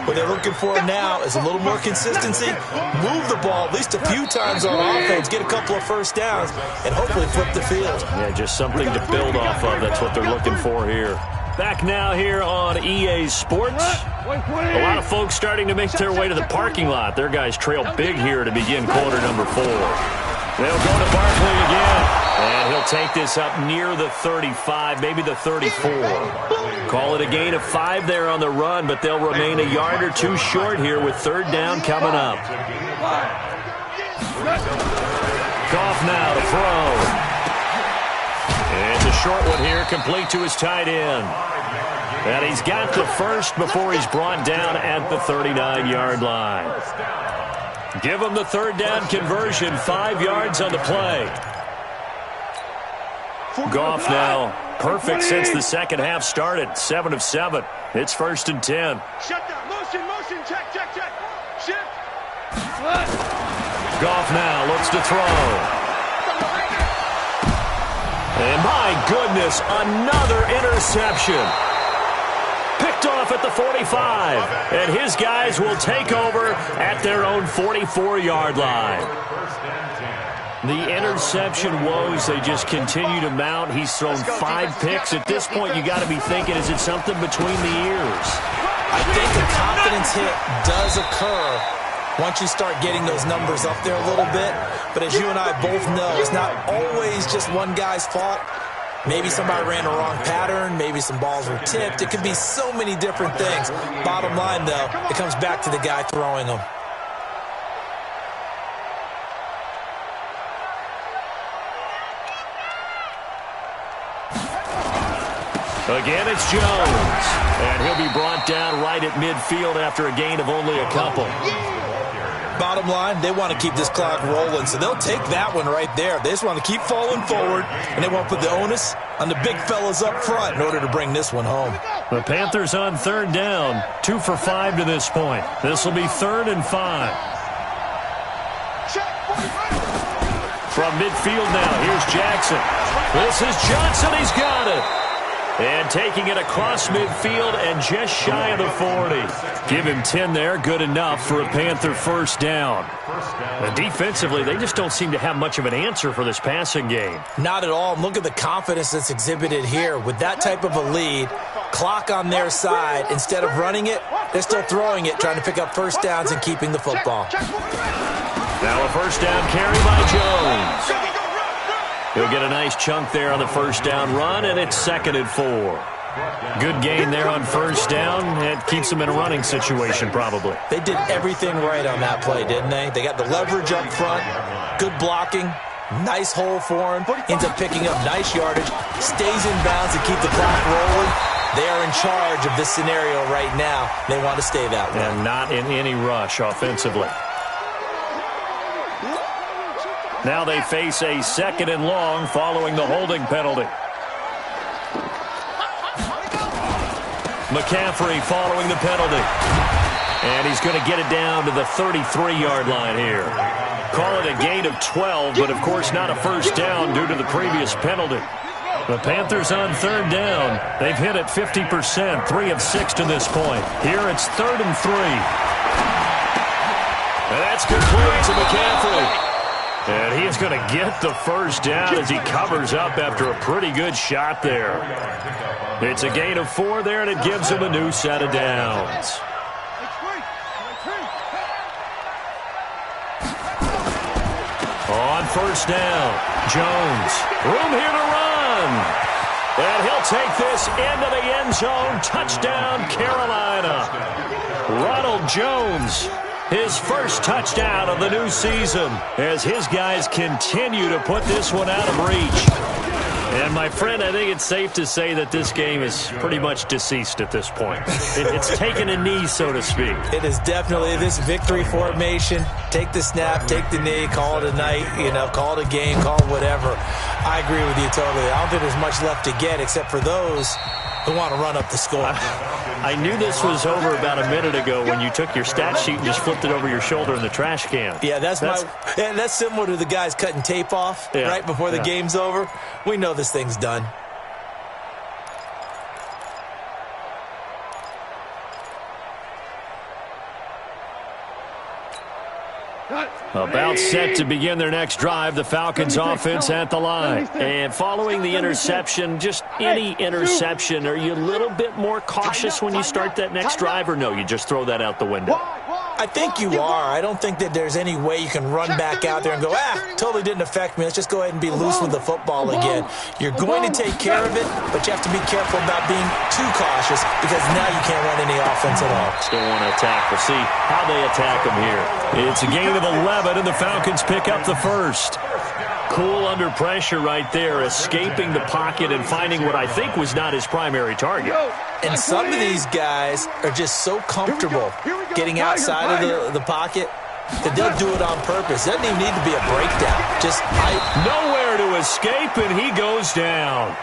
What they're looking for now is a little more consistency, move the ball at least a few times on offense, get a couple of first downs, and hopefully flip the field. Yeah, just something to build off of. That's what they're looking for here. Back now here on EA Sports. A lot of folks starting to make their way to the parking lot. Their guys trail big here to begin quarter number 4. They'll go to Barkley again. And he'll take this up near the 35, maybe the 34. Call it a gain of 5 there on the run, but they'll remain a yard or two short here with third down coming up. Goff now to throw. It's a short one here, complete to his tight end. And he's got the first before he's brought down at the 39-yard line. Give him the third down conversion, 5 yards on the play. Goff now, perfect since the second half started, 7 of 7. It's 1st and 10. Shut down. Motion. Check. Shift. Goff now looks to throw. And my goodness, another interception. Picked off at the 45. And his guys will take over at their own 44-yard line. The interception woes, they just continue to mount. He's thrown 5 picks. At this point, you got to be thinking, is it something between the ears? I think a confidence hit does occur once you start getting those numbers up there a little bit. But as you and I both know, it's not always just one guy's fault. Maybe somebody ran a wrong pattern. Maybe some balls were tipped. It could be so many different things. Bottom line, though, it comes back to the guy throwing them. Again, it's Jones. And he'll be brought down right at midfield after a gain of only a couple. Bottom line, they want to keep this clock rolling, so they'll take that one right there. They just want to keep falling forward, and they want to put the onus on the big fellas up front in order to bring this one home. The Panthers on third down, 2 for 5 to this point. This will be 3rd and 5. From midfield now, here's Jackson. This is Johnson, he's got it. And taking it across midfield and just shy of the 40. Give him 10 there, good enough for a Panther first down. And defensively, they just don't seem to have much of an answer for this passing game. Not at all. Look at the confidence that's exhibited here. With that type of a lead, clock on their side, instead of running it, they're still throwing it, trying to pick up first downs and keeping the football. Now a first down carry by Jones. He'll get a nice chunk there on the first down run, and it's 2nd and 4. Good gain there on first down. It keeps him in a running situation, probably. They did everything right on that play, didn't they? They got the leverage up front, good blocking, nice hole for him, ends up picking up nice yardage, stays in bounds to keep the clock rolling. They are in charge of this scenario right now. They want to stay that way. And not in any rush offensively. Now they face a 2nd and long following the holding penalty. McCaffrey following the penalty. And he's going to get it down to the 33-yard line here. Call it a gain of 12, but of course not a first down due to the previous penalty. The Panthers on third down. They've hit it 50%, 3 of 6 to this point. Here it's 3rd and 3. And that's complete to McCaffrey. And he is going to get the first down as he covers up after a pretty good shot there. It's a gain of 4 there, and it gives him a new set of downs. On first down, Jones. Room here to run. And he'll take this into the end zone. Touchdown, Carolina. Ronald Jones. His first touchdown of the new season as his guys continue to put this one out of reach. And, my friend, I think it's safe to say that this game is pretty much deceased at this point. It's taken a knee, so to speak. It is definitely this victory formation. Take the snap, take the knee, call it a night, call it a game, call it whatever. I agree with you totally. I don't think there's much left to get except for those who want to run up the score. I knew this was over about a minute ago when you took your stat sheet and just flipped it over your shoulder in the trash can. Yeah, that's similar to the guys cutting tape off right before the game's over. We know this thing's done. About set to begin their next drive, the Falcons offense at the line. And following the interception, just any interception, are you a little bit more cautious when you start that next drive, or no, you just throw that out the window? I think you are. I don't think that there's any way you can run back out there and go, totally didn't affect me. Let's just go ahead and be loose with the football again. You're going to take care of it, but you have to be careful about being too cautious because now you can't run any offense at all. Still want to attack. We'll see how they attack them here. It's a gain of 11, and the Falcons pick up the first. Cool under pressure right there, escaping the pocket and finding what I think was not his primary target. And some of these guys are just so comfortable getting outside of the pocket that they'll do it on purpose. Doesn't even need to be a breakdown. Just nowhere to escape, and he goes down.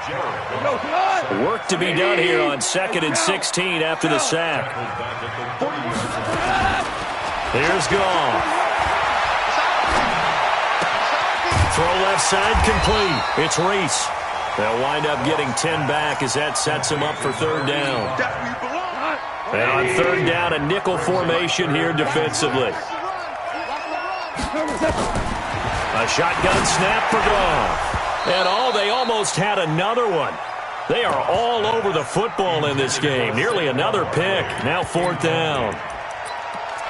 Work to be done here on 2nd and 16 after the sack. Here's Goff. Throw left side complete. It's Reese. They'll wind up getting 10 back as that sets him up for 3rd down. And on 3rd down, a nickel formation here defensively. A shotgun snap for Goff. And they almost had another one. They are all over the football in this game. Nearly another pick. Now 4th down.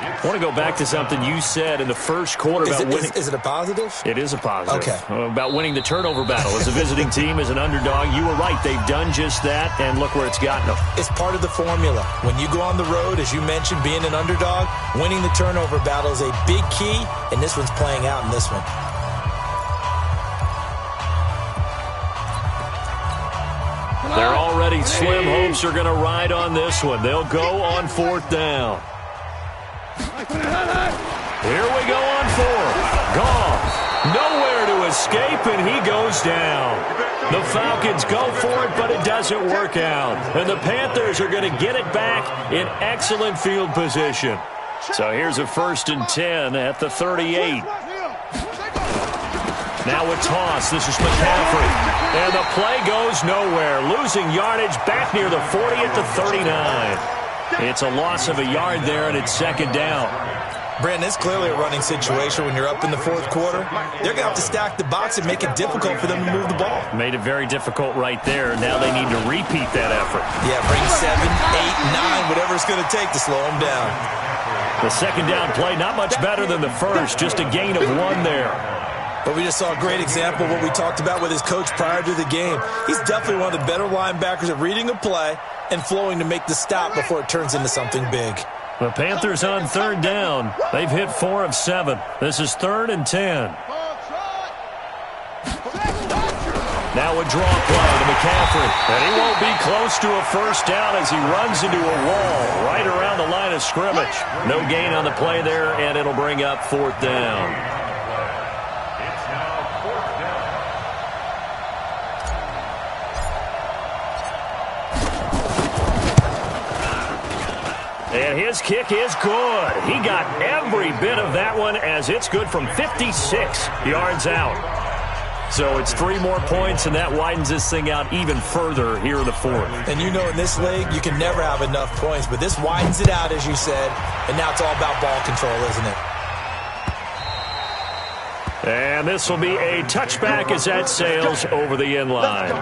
I want to go back to something you said in the first quarter about winning. Is it a positive? It is a positive. Okay. About winning the turnover battle. As a visiting team, as an underdog, you were right. They've done just that, and look where it's gotten them. It's part of the formula. When you go on the road, as you mentioned, being an underdog, winning the turnover battle is a big key, and this one's playing out in this one. They're already slim hopes are going to ride on this one. They'll go on 4th down. Here we go on 4th. Goff. Nowhere to escape, and he goes down. The Falcons go for it, but it doesn't work out. And the Panthers are going to get it back in excellent field position. So here's a 1st and 10 at the 38. Now a toss. This is McCaffrey. And the play goes nowhere. Losing yardage back near the 40 at the 39. It's a loss of a yard there, and it's 2nd down. Brandon, it's clearly a running situation when you're up in the 4th quarter. They're going to have to stack the box and make it difficult for them to move the ball. Made it very difficult right there. Now they need to repeat that effort. Yeah, bring 7, 8, 9, whatever it's going to take to slow them down. The 2nd down play, not much better than the first, just a gain of 1 there. But we just saw a great example of what we talked about with his coach prior to the game. He's definitely one of the better linebackers at reading a play and flowing to make the stop before it turns into something big. The Panthers on 3rd down. They've hit 4 of 7. This is 3rd and 10. Now a draw play to McCaffrey. And he won't be close to a 1st down as he runs into a wall right around the line of scrimmage. No gain on the play there, and it'll bring up 4th down. And his kick is good. He got every bit of that one as it's good from 56 yards out. So it's 3 more points, and that widens this thing out even further here in the 4th. And you know in this league, you can never have enough points, but this widens it out, as you said, and now it's all about ball control, isn't it? And this will be a touchback as that sails over the end line.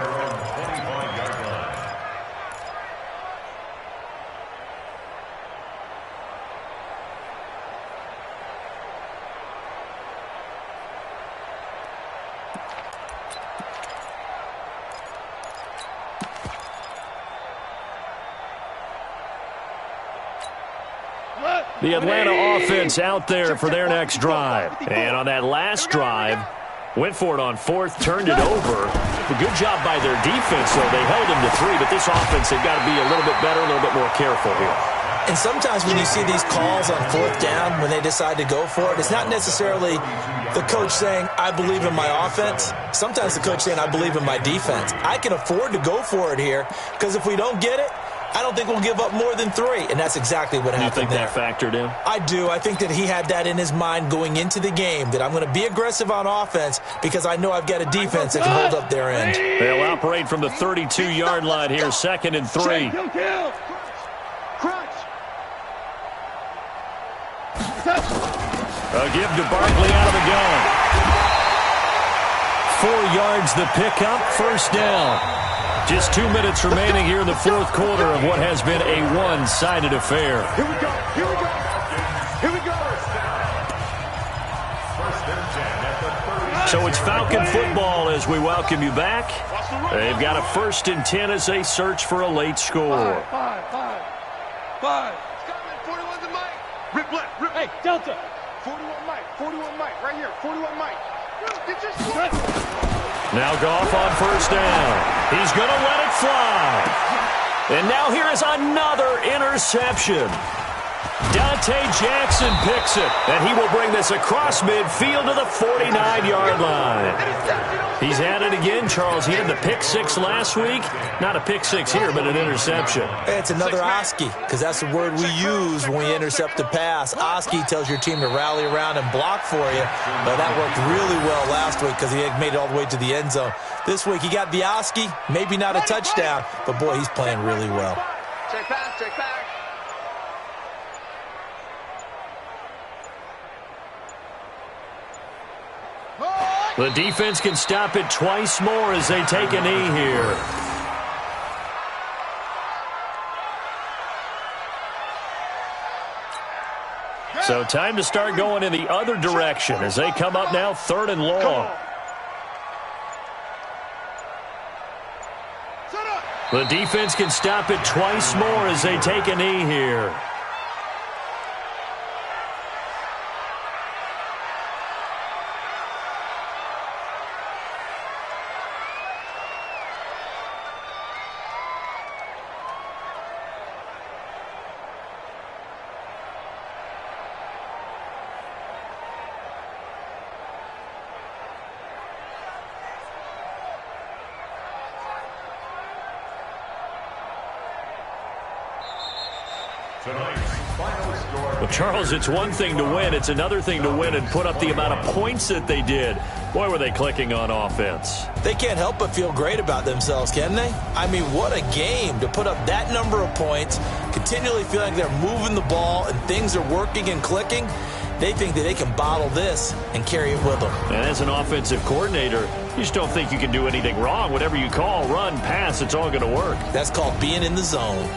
The Atlanta offense out there for their next drive. And on that last drive, Went for it on fourth, turned it over. A good job by their defense, though. They held him to 3, but this offense, they've got to be a little bit better, a little bit more careful here. And sometimes when you see these calls on fourth down, when they decide to go for it, it's not necessarily the coach saying, I believe in my offense. Sometimes the coach saying, I believe in my defense. I can afford to go for it here because if we don't get it, I don't think we'll give up more than 3, and that's exactly what happened there. You think that factored in? I do. I think that he had that in his mind going into the game, that I'm going to be aggressive on offense because I know I've got a defense that can hold up their end. They'll operate from the 32-yard line here, 2nd and 3. A give to Barkley out of the gun. 4 yards the pickup, first down. Just 2 minutes remaining here in the fourth quarter of what has been a one-sided affair. Here we go. Here we go. Here we go. So it's Falcon football as we welcome you back. They've got a 1st and 10 as they search for a late score. 5. 41's a Mike. Rip left. Rip. Hey, Delta. 41 Mike. 41 Mike. Right here. 41 Mike. Get your shot. Now Goff on first down. He's going to let it fly. And now here is another interception. Dante Jackson picks it, and he will bring this across midfield to the 49-yard line. He's had it again, Charles. He had the pick 6 last week. Not a pick 6 here, but an interception. It's another Oski, because that's the word we use when we intercept a pass. Oski tells your team to rally around and block for you. But that worked really well last week because he made it all the way to the end zone. This week he got the Oski, maybe not a touchdown, but boy, he's playing really well. Check back, check back. The defense can stop it twice more as they take a knee here. So time to start going in the other direction as they come up now 3rd and long. The defense can stop it twice more as they take a knee here. Well, Charles, it's one thing to win. It's another thing to win and put up the amount of points that they did. Boy, were they clicking on offense. They can't help but feel great about themselves, can they? I mean, what a game to put up that number of points, continually feeling like they're moving the ball and things are working and clicking. They think that they can bottle this and carry it with them. And as an offensive coordinator, you just don't think you can do anything wrong. Whatever you call, run, pass, it's all going to work. That's called being in the zone.